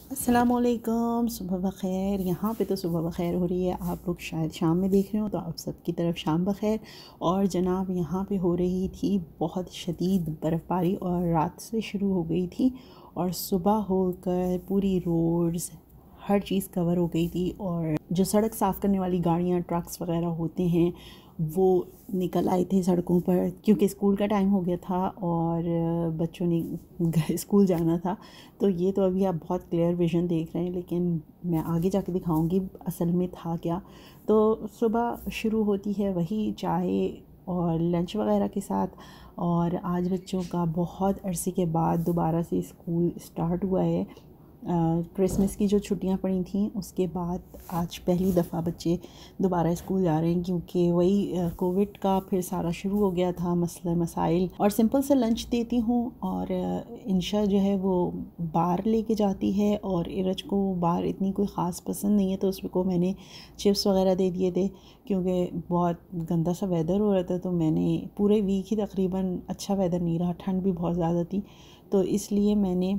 अस्सलामुअलैकुम, सुबह बख़ैर। यहाँ पे तो सुबह बख़ैर हो रही है, आप लोग शायद शाम में देख रहे हो, तो आप सबकी तरफ शाम बख़ैर। और जनाब यहाँ पे हो रही थी बहुत शदीद बर्फ़बारी और रात से शुरू हो गई थी और सुबह होकर पूरी रोड्स हर चीज़ कवर हो गई थी। और जो सड़क साफ़ करने वाली गाड़ियाँ, ट्रक्स वग़ैरह होते हैं वो निकल आए थे सड़कों पर, क्योंकि स्कूल का टाइम हो गया था और बच्चों ने स्कूल जाना था। तो ये तो अभी आप बहुत क्लियर विज़न देख रहे हैं, लेकिन मैं आगे जाके दिखाऊंगी असल में था क्या। तो सुबह शुरू होती है वही चाय और लंच वगैरह के साथ। और आज बच्चों का बहुत अरसे के बाद दोबारा से स्कूल स्टार्ट हुआ है। क्रिसमस की जो छुट्टियां पड़ी थी उसके बाद आज पहली दफ़ा बच्चे दोबारा स्कूल जा रहे हैं, क्योंकि वही कोविड का फिर सारा शुरू हो गया था मसला मसाइल। और सिंपल सा लंच देती हूँ और इंशा जो है वो बाहर लेके जाती है और इरज को बाहर इतनी कोई ख़ास पसंद नहीं है, तो उसको मैंने चिप्स वगैरह दे दिए थे, क्योंकि बहुत गंदा सा वेदर हो रहा था। तो मैंने पूरे वीक ही तकरीबन अच्छा वेदर नहीं रहा, ठंड भी बहुत ज़्यादा थी, तो इसलिए मैंने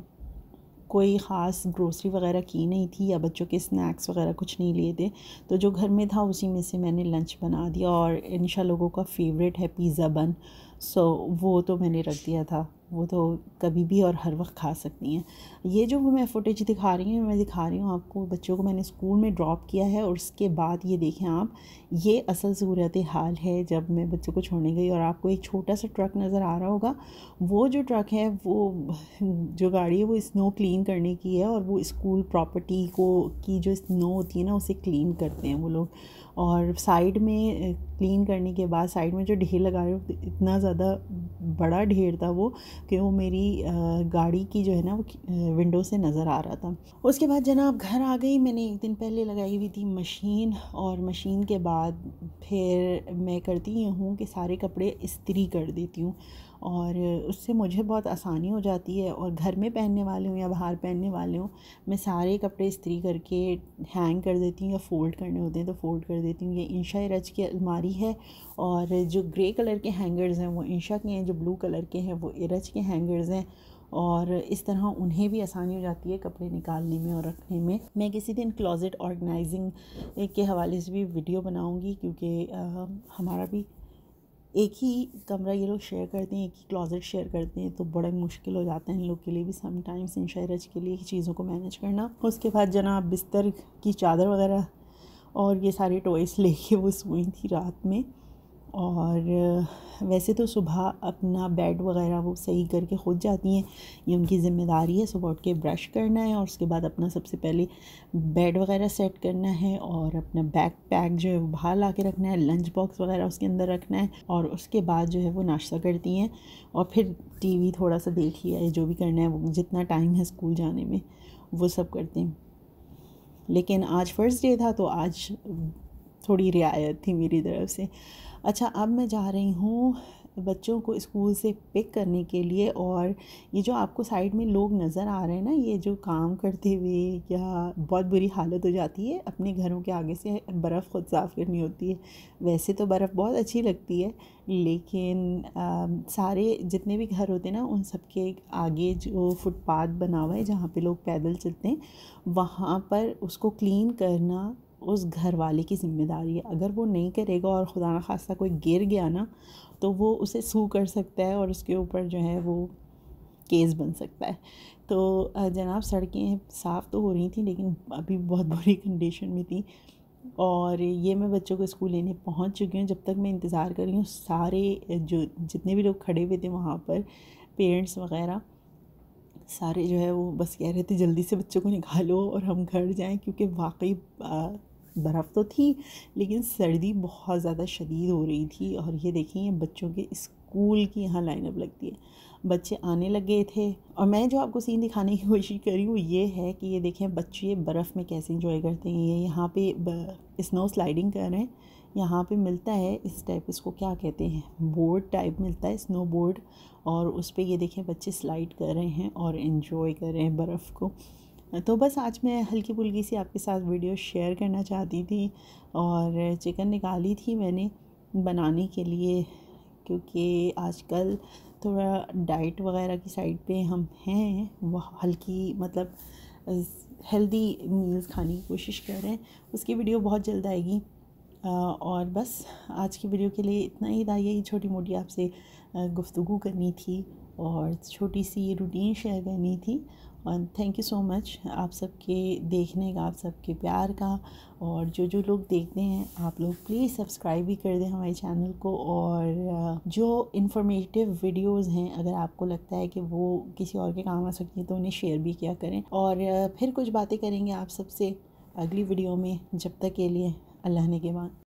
कोई ख़ास ग्रोसरी वगैरह की नहीं थी या बच्चों के स्नैक्स वगैरह कुछ नहीं लिए थे। तो जो घर में था उसी में से मैंने लंच बना दिया। और इंशा लोगों का फेवरेट है पिज़्ज़ा बन, सो वो तो मैंने रख दिया था, वो तो कभी भी और हर वक्त खा सकती हैं। ये जो मैं फुटेज दिखा रही हूँ, मैं दिखा रही हूँ आपको बच्चों को मैंने स्कूल में ड्रॉप किया है और उसके बाद ये देखें आप, ये असल सूरत हाल है जब मैं बच्चों को छोड़ने गई। और आपको एक छोटा सा ट्रक नज़र आ रहा होगा, वो जो ट्रक है, वो जो गाड़ी है वो स्नो क्लीन करने की है। और वो स्कूल प्रॉपर्टी को की जो स्नो होती है ना, उसे क्लीन करते हैं वो लोग। और साइड में क्लीन करने के बाद साइड में जो ढेर लगा रहे हो, इतना ज़्यादा बड़ा ढेर था वो कि वो मेरी गाड़ी की जो है ना वो विंडो से नज़र आ रहा था। उसके बाद जनाब घर आ गई। मैंने एक दिन पहले लगाई हुई थी मशीन, और मशीन के बाद फिर मैं करती ये हूँ कि सारे कपड़े इस्त्री कर देती हूँ, और उससे मुझे बहुत आसानी हो जाती है। और घर में पहनने वाले हूँ या बाहर पहनने वाले हूँ, मैं सारे कपड़े इस्त्री करके हैंग कर देती हूँ, या फ़ोल्ड करने होते हैं तो फ़ोल्ड कर देती हूँ। ये इंशा इरज की अलमारी है, और जो ग्रे कलर के हैंगर्स हैं वो इंशा के हैं, जो ब्लू कलर के हैं वो इरज के हैंगर्स हैं। और इस तरह उन्हें भी आसानी हो जाती है कपड़े निकालने में और रखने में। मैं किसी दिन क्लोज़ेट ऑर्गेनाइजिंग के हवाले से भी वीडियो बनाऊंगी, क्योंकि हमारा भी एक ही कमरा ये लोग शेयर करते हैं, एक ही क्लोज़ेट शेयर करते हैं, तो बड़ा मुश्किल हो जाता है इन लोग के लिए भी समटाइम्स, इंशा इरज के लिए चीज़ों को मैनेज करना। उसके बाद जनाब बिस्तर की चादर वगैरह और ये सारी टॉयस लेके वो सोई थी रात में। और वैसे तो सुबह अपना बेड वगैरह वो सही करके खुद जाती हैं, ये उनकी ज़िम्मेदारी है। सुबह उठ के ब्रश करना है और उसके बाद अपना सबसे पहले बेड वगैरह सेट करना है, और अपना बैग पैक जो है वो बाहर ला के रखना है, लंच बॉक्स वगैरह उसके अंदर रखना है। और उसके बाद जो है वो नाश्ता करती हैं, और फिर टीवी थोड़ा सा देख लिया है, जो भी करना है वो जितना टाइम है स्कूल जाने में वो सब करते हैं। लेकिन आज फ़र्स्ट डे था, तो आज थोड़ी रियायत थी मेरी तरफ से। अच्छा, अब मैं जा रही हूँ बच्चों को स्कूल से पिक करने के लिए। और ये जो आपको साइड में लोग नज़र आ रहे हैं ना, ये जो काम करते हुए, या बहुत बुरी हालत हो जाती है अपने घरों के आगे से बर्फ़ ख़ुद साफ़ करनी होती है। वैसे तो बर्फ़ बहुत अच्छी लगती है, लेकिन सारे जितने भी घर होते हैं ना, उन सब के आगे जो फुटपाथ बना हुआ है जहाँ पे लोग पैदल चलते हैं, वहाँ पर उसको क्लीन करना उस घर वाले की ज़िम्मेदारी है। अगर वो नहीं करेगा और खुदा न खास्ता कोई गिर गया ना, तो वो उसे सू कर सकता है और उसके ऊपर जो है वो केस बन सकता है। तो जनाब सड़कें साफ़ तो हो रही थी, लेकिन अभी बहुत बुरी कंडीशन में थी। और ये मैं बच्चों को स्कूल लेने पहुंच चुकी हूँ। जब तक मैं इंतज़ार कर रही हूँ, सारे जो जितने भी लोग खड़े हुए थे वहाँ पर, पेरेंट्स वगैरह सारे जो है वो बस कह रहे थे जल्दी से बच्चों को निकालो और हम घर जाएं, क्योंकि वाकई बर्फ़ तो थी, लेकिन सर्दी बहुत ज़्यादा शदीद हो रही थी। और ये देखिए बच्चों के स्कूल की यहाँ लाइनअप लगती है, बच्चे आने लगे थे। और मैं जो आपको सीन दिखाने की कोशिश करी वो ये है कि ये देखें बच्चे बर्फ़ में कैसे इंजॉय करते हैं। ये यहाँ पे स्नो स्लाइडिंग कर रहे हैं। यहाँ पे मिलता है इस टाइप, इसको क्या कहते हैं, बोर्ड टाइप मिलता है, स्नो बोर्ड। और उस पर ये देखें बच्चे स्लाइड कर रहे हैं और इन्जॉय कर रहे हैं बर्फ़ को। तो बस आज मैं हल्की फुल्की सी आपके साथ वीडियो शेयर करना चाहती थी। और चिकन निकाली थी मैंने बनाने के लिए, क्योंकि आजकल थोड़ा डाइट वगैरह की साइड पे हम हैं, वह हल्की मतलब हेल्दी मील्स खाने की कोशिश कर रहे हैं। उसकी वीडियो बहुत जल्द आएगी। और बस आज की वीडियो के लिए इतना ही था। यही छोटी मोटी आपसे गुफ्तगू करनी थी और छोटी सी रूटीन शेयर करनी थी। और थैंक यू सो मच आप सबके देखने का, आप सबके प्यार का। और जो लोग देखते हैं आप लोग प्लीज़ सब्सक्राइब भी कर दें हमारे चैनल को। और जो इन्फॉर्मेटिव वीडियोस हैं अगर आपको लगता है कि वो किसी और के काम आ सकती हैं तो उन्हें शेयर भी किया करें। और फिर कुछ बातें करेंगे आप सबसे अगली वीडियो में। जब तक के लिए अल्लाह ने के बाद।